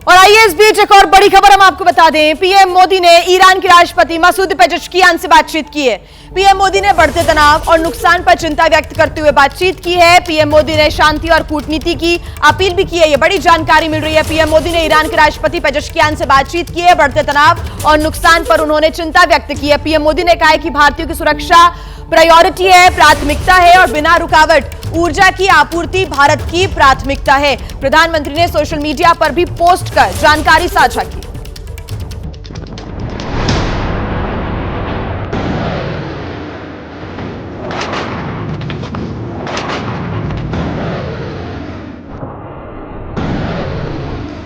और आइए इस बीच एक और बड़ी खबर हम आपको बता दें। पीएम मोदी ने ईरान के राष्ट्रपति मसूद पेजेश्कियान से बातचीत की है। पीएम मोदी ने बढ़ते तनाव और नुकसान पर चिंता व्यक्त करते हुए बातचीत की है। पीएम मोदी ने शांति और कूटनीति की अपील भी की है। ये बड़ी जानकारी मिल रही है। पीएम मोदी ने ईरान के राष्ट्रपति पेजेश्कियान से बातचीत की है। बढ़ते तनाव और नुकसान पर उन्होंने चिंता व्यक्त की है। पीएम मोदी ने कहा है कि भारतीयों की सुरक्षा प्रायोरिटी है, प्राथमिकता है और बिना रुकावट ऊर्जा की आपूर्ति भारत की प्राथमिकता है। प्रधानमंत्री ने सोशल मीडिया पर भी पोस्ट कर जानकारी साझा की।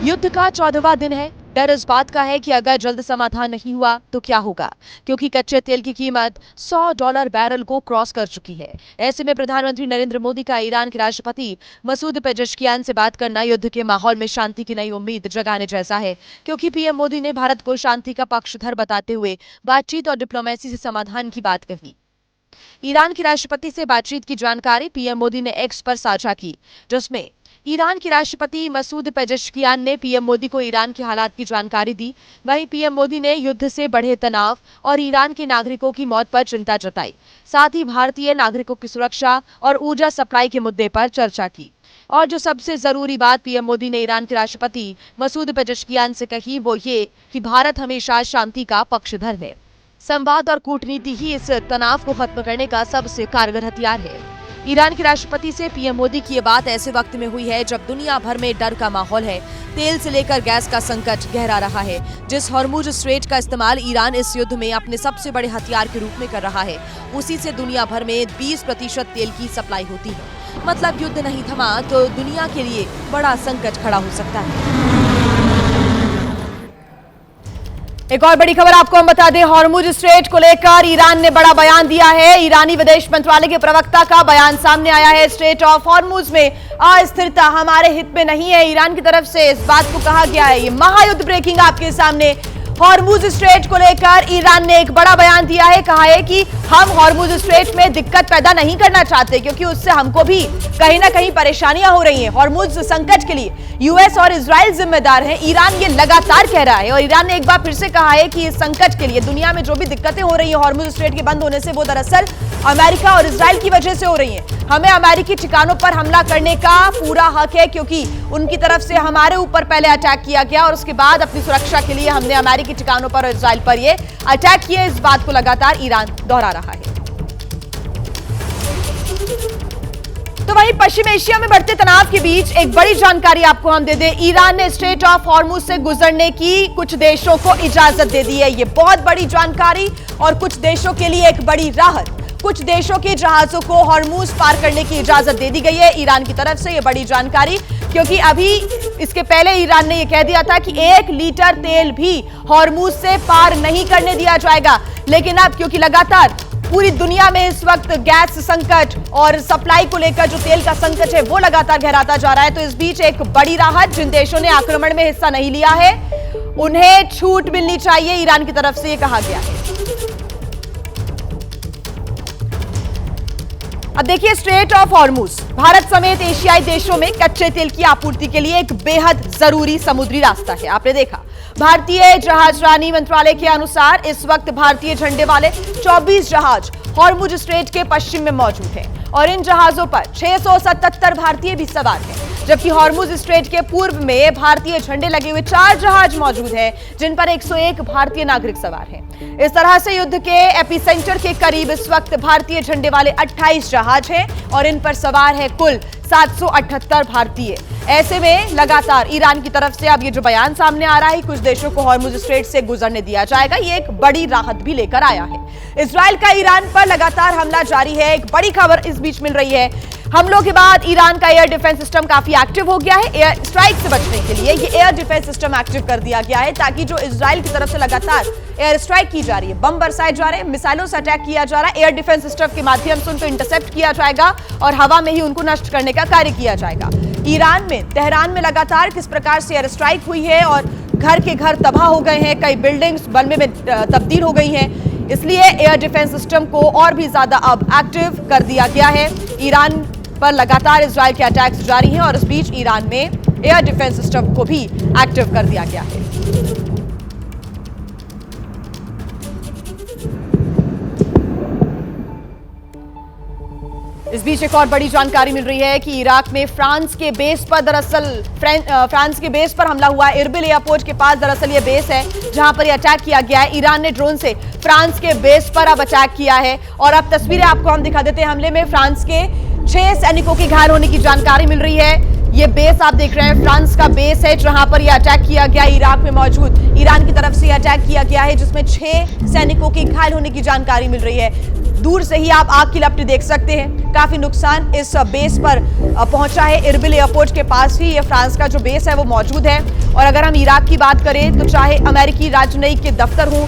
युद्ध का 14वां दिन है। डर इस बात का है कि अगर जल्द समाधान नहीं हुआ तो क्या होगा, क्योंकि कच्चे तेल की कीमत $100 बैरल को क्रॉस कर चुकी है। ऐसे में प्रधानमंत्री नरेंद्र मोदी का ईरान के राष्ट्रपति मसूद पेजेश्कियान से बात करना युद्ध के माहौल में शांति की नई उम्मीद जगाने जैसा है, क्योंकि पीएम मोदी ने भारत को शांति का पक्षधर बताते हुए बातचीत और डिप्लोमेसी से समाधान की बात कही। ईरान के राष्ट्रपति से बातचीत की जानकारी पीएम मोदी ने एक्स पर साझा की, जिसमें ईरान के राष्ट्रपति मसूद पेजेश्कियान ने पीएम मोदी को ईरान के हालात की जानकारी दी। वहीं पीएम मोदी ने युद्ध से बढ़े तनाव और ईरान के नागरिकों की मौत पर चिंता जताई। साथ ही भारतीय नागरिकों की सुरक्षा और ऊर्जा सप्लाई के मुद्दे पर चर्चा की। और जो सबसे जरूरी बात पीएम मोदी ने ईरान के राष्ट्रपति मसूद पेजेश्कियान से कही, वो ये कि भारत हमेशा शांति का पक्षधर है। संवाद और कूटनीति ही इस तनाव को खत्म करने का सबसे कारगर हथियार है। ईरान के राष्ट्रपति से पीएम मोदी की ये बात ऐसे वक्त में हुई है जब दुनिया भर में डर का माहौल है। तेल से लेकर गैस का संकट गहरा रहा है। जिस हॉर्मुज स्ट्रेट का इस्तेमाल ईरान इस युद्ध में अपने सबसे बड़े हथियार के रूप में कर रहा है, उसी से दुनिया भर में 20% तेल की सप्लाई होती है। मतलब युद्ध नहीं थमा तो दुनिया के लिए बड़ा संकट खड़ा हो सकता है। एक और बड़ी खबर आपको हम बता दें। हॉर्मुज स्ट्रेट को लेकर ईरान ने बड़ा बयान दिया है। ईरानी विदेश मंत्रालय के प्रवक्ता का बयान सामने आया है। स्ट्रेट ऑफ हॉर्मुज में अस्थिरता हमारे हित में नहीं है, ईरान की तरफ से इस बात को कहा गया है। ये महायुद्ध ब्रेकिंग आपके सामने। हॉर्मुज स्ट्रेट को लेकर ईरान ने एक बड़ा बयान दिया है। कहा है कि हम हॉर्मुज स्ट्रेट में दिक्कत पैदा नहीं करना चाहते, क्योंकि उससे हमको भी कहीं ना कहीं परेशानियां हो रही हैं। हॉर्मुज संकट के लिए यूएस और इजराइल जिम्मेदार हैं, ईरान ये लगातार कह रहा है। और ईरान ने एक बार फिर से कहा है कि इस संकट के लिए दुनिया में जो भी दिक्कतें हो रही हैं हॉर्मुज स्ट्रेट के बंद होने से, वो दरअसल अमेरिका और इजराइल की वजह से हो रही हैं। हमें अमेरिकी ठिकानों पर हमला करने का पूरा हक है, क्योंकि उनकी तरफ से हमारे ऊपर पहले अटैक किया गया और उसके बाद अपनी सुरक्षा के लिए हमने अमेरिकी ठिकानों पर और इजराइल पर ये अटैक किए। इस बात को लगातार ईरान दोहरा रहा है। तो वहीं पश्चिम एशिया में बढ़ते तनाव के बीच एक बड़ी जानकारी आपको हम दे दें। ईरान ने स्ट्रेट ऑफ हॉर्मुज से गुजरने की कुछ देशों को इजाजत दे दी है। ये बहुत बड़ी जानकारी और कुछ देशों के लिए एक बड़ी राहत। कुछ देशों के जहाजों को हॉर्मुज पार करने की इजाजत दे दी गई है ईरान की तरफ से। ये बड़ी जानकारी, क्योंकि अभी इसके पहले ईरान ने यह कह दिया था कि 1 लीटर तेल भी हॉर्मुज से पार नहीं करने दिया जाएगा। लेकिन अब क्योंकि लगातार पूरी दुनिया में इस वक्त गैस संकट और सप्लाई को लेकर जो तेल का संकट है वो लगातार गहराता जा रहा है, तो इस बीच एक बड़ी राहत। जिन देशों ने आक्रमण में हिस्सा नहीं लिया है उन्हें छूट मिलनी चाहिए, ईरान की तरफ से यह कहा गया है। अब देखिए, स्ट्रेट ऑफ हॉर्मुज भारत समेत एशियाई देशों में कच्चे तेल की आपूर्ति के लिए एक बेहद जरूरी समुद्री रास्ता है। आपने देखा, भारतीय जहाजरानी मंत्रालय के अनुसार इस वक्त भारतीय झंडे वाले 24 जहाज हॉर्मुज स्ट्रेट के पश्चिम में मौजूद हैं और इन जहाजों पर 677 भारतीय भी सवार हैं, जबकि हॉर्मुज स्ट्रेट के पूर्व में भारतीय झंडे लगे हुए 4 जहाज मौजूद हैं, जिन पर 101 भारतीय नागरिक सवार हैं। इस तरह से युद्ध के एपिसेंटर के करीब इस वक्त भारतीय झंडे वाले 28 जहाज हैं और इन पर सवार है कुल 778 भारतीय। ऐसे में लगातार ईरान की तरफ से अब ये जो बयान सामने आ रहा है, कुछ देशों को हॉर्मुज स्ट्रेट से गुजरने दिया जाएगा, ये एक बड़ी राहत भी लेकर आया है। इजराइल का ईरान पर लगातार हमला जारी है। एक बड़ी खबर इस बीच मिल रही है। हमलों के बाद ईरान का एयर डिफेंस सिस्टम काफी एक्टिव हो गया है। एयर स्ट्राइक से बचने के लिए ये एयर डिफेंस सिस्टम एक्टिव कर दिया गया है, ताकि जो इजराइल की तरफ से लगातार एयर स्ट्राइक की जा रही है, बम बरसाए जा रहे हैं, मिसाइलों से अटैक किया जा रहा है, एयर डिफेंस सिस्टम के माध्यम से उनको इंटरसेप्ट किया जाएगा और हवा में ही उनको नष्ट करने का कार्य किया जाएगा। ईरान में तेहरान में लगातार किस प्रकार से एयर स्ट्राइक हुई है और घर के घर तबाह हो गए हैं, कई बिल्डिंग्स बनमे में तब्दील हो गई हैं, इसलिए एयर डिफेंस सिस्टम को और भी ज्यादा अब एक्टिव कर दिया गया है। ईरान पर लगातार इजराइल के अटैक्स जारी हैं और इस बीच ईरान में एयर डिफेंस सिस्टम को भी एक्टिव कर दिया गया है। इस बीच एक और बड़ी जानकारी मिल रही है कि इराक में फ्रांस के बेस पर दरअसल फ्रांस के बेस पर हमला हुआ। इरबिल एयरपोर्ट के पास दरअसल ये बेस है जहां पर ये अटैक किया गया है। ईरान ने ड्रोन से फ्रांस के बेस पर अब अटैक किया है और अब तस्वीरें आपको हम दिखा देते हैं। हमले में फ्रांस के 6 सैनिकों के घायल होने की जानकारी मिल रही है। ये बेस आप देख रहे हैं, फ्रांस का बेस है जहां पर यह अटैक किया गया। इराक में मौजूद ईरान की तरफ से अटैक किया गया है जिसमें 6 सैनिकों के घायल होने की जानकारी मिल रही है। दूर से ही आप आग की लपटें देख सकते हैं। काफी नुकसान इस बेस पर पहुंचा है। इरबिल एयरपोर्ट के पास ही ये फ्रांस का जो बेस है वो मौजूद है। और अगर हम इराक की बात करें तो चाहे अमेरिकी राजनयिक के दफ्तर हो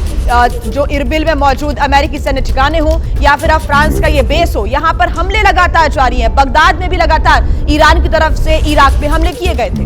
जो इरबिल में मौजूद अमेरिकी सैन्य ठिकाने हो या फिर अब फ्रांस का ये बेस हो, यहां पर हमले लगातार जारी हैं। बगदाद में भी लगातार ईरान की तरफ से इराक में हमले किए गए थे।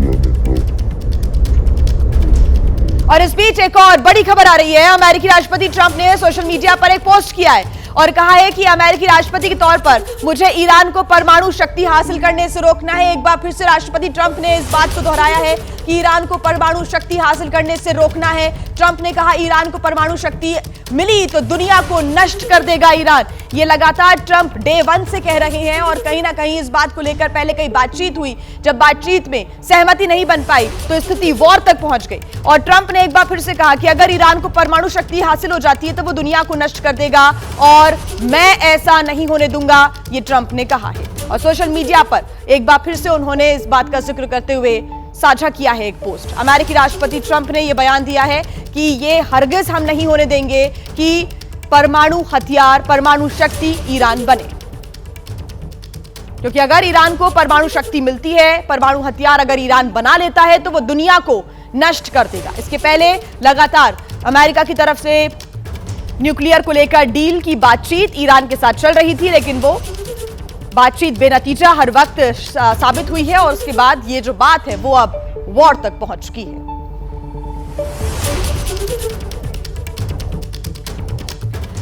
और इस बीच एक और बड़ी खबर आ रही है। अमेरिकी राष्ट्रपति ट्रंप ने सोशल मीडिया पर एक पोस्ट किया है और कहा है कि अमेरिकी राष्ट्रपति के तौर पर मुझे ईरान को परमाणु शक्ति हासिल करने से रोकना है। एक बार फिर से राष्ट्रपति ट्रंप ने इस बात को दोहराया है कि ईरान को परमाणु शक्ति हासिल करने से रोकना है। ट्रंप ने कहा ईरान को परमाणु शक्ति मिली तो दुनिया को नष्ट कर देगा ईरान। ये लगातार ट्रंप डे 1 से कह रहे हैं और कहीं ना कहीं इस बात को लेकर पहले कई बातचीत हुई। जब बातचीत में सहमति नहीं बन पाई तो स्थिति वॉर तक पहुंच गई और ट्रंप ने एक बार फिर से कहा कि अगर ईरान को परमाणु शक्ति हासिल हो जाती है तो वो दुनिया को नष्ट कर देगा और मैं ऐसा नहीं होने दूंगा, ये ट्रंप ने कहा है। और सोशल मीडिया पर एक बार फिर से उन्होंने इस बात का जिक्र करते हुए साझा किया है एक पोस्ट। अमेरिकी राष्ट्रपति ट्रंप ने यह बयान दिया है कि ये हरगिज हम नहीं होने देंगे कि परमाणु हथियार, परमाणु शक्ति ईरान बने, क्योंकि अगर ईरान को परमाणु शक्ति मिलती है, परमाणु हथियार अगर ईरान बना लेता है तो वो दुनिया को नष्ट कर देगा। इसके पहले लगातार अमेरिका की तरफ से न्यूक्लियर को लेकर डील की बातचीत ईरान के साथ चल रही थी, लेकिन वो बातचीत बेनतीजा हर वक्त साबित हुई है और उसके बाद ये जो बात है वो अब वॉर तक पहुंच चुकी है।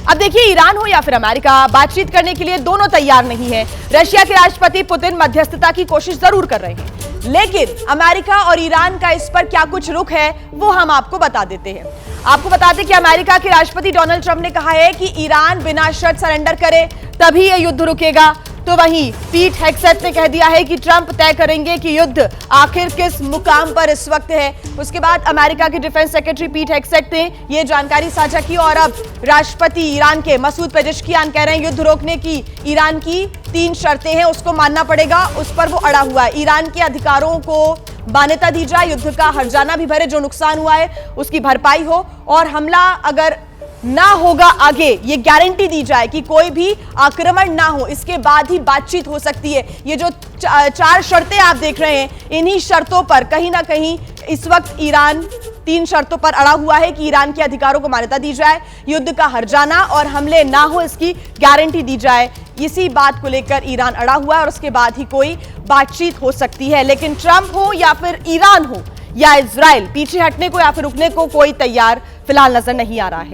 अब देखिए, ईरान हो या फिर अमेरिका, बातचीत करने के लिए दोनों तैयार नहीं है। रशिया के राष्ट्रपति पुतिन मध्यस्थता की कोशिश जरूर कर रहे हैं, लेकिन अमेरिका और ईरान का इस पर क्या कुछ रुख है वो हम आपको बता देते हैं। आपको बता दें कि अमेरिका के राष्ट्रपति डोनाल्ड ट्रंप ने कहा है कि ईरान बिना शर्त सरेंडर करे तभी यह युद्ध रुकेगा। तो वहीं पीट हेग्सेथ ने कह दिया है कि ट्रंप तय करेंगे कि युद्ध आखिर किस मुकाम पर इस वक्त है। उसके बाद अमेरिका के डिफेंस सेक्रेटरी पीट हेग्सेथ ने यह जानकारी साझा की और अब राष्ट्रपति ईरान के मसूद पेजेश्कियान कह रहे हैं युद्ध रोकने की ईरान की 3 शर्तें हैं, उसको मानना पड़ेगा, उस पर वो अड़ा हुआ है। ईरान के अधिकारों को मान्यता दी जाए, युद्ध का हर्जाना भी भरे, जो नुकसान हुआ है उसकी भरपाई हो और हमला अगर ना होगा आगे, ये गारंटी दी जाए कि कोई भी आक्रमण ना हो, इसके बाद ही बातचीत हो सकती है। ये जो 4 शर्तें आप देख रहे हैं, इन्हीं शर्तों पर कहीं ना कहीं इस वक्त ईरान 3 शर्तों पर अड़ा हुआ है कि ईरान के अधिकारों को मान्यता दी जाए, युद्ध का हर्जाना और हमले ना हो इसकी गारंटी दी जाए। इसी बात को लेकर ईरान अड़ा हुआ है और उसके बाद ही कोई बातचीत हो सकती है। लेकिन ट्रंप हो या फिर ईरान हो या इजराइल, पीछे हटने को या फिर रुकने को कोई तैयार फिलहाल नजर नहीं आ रहा है।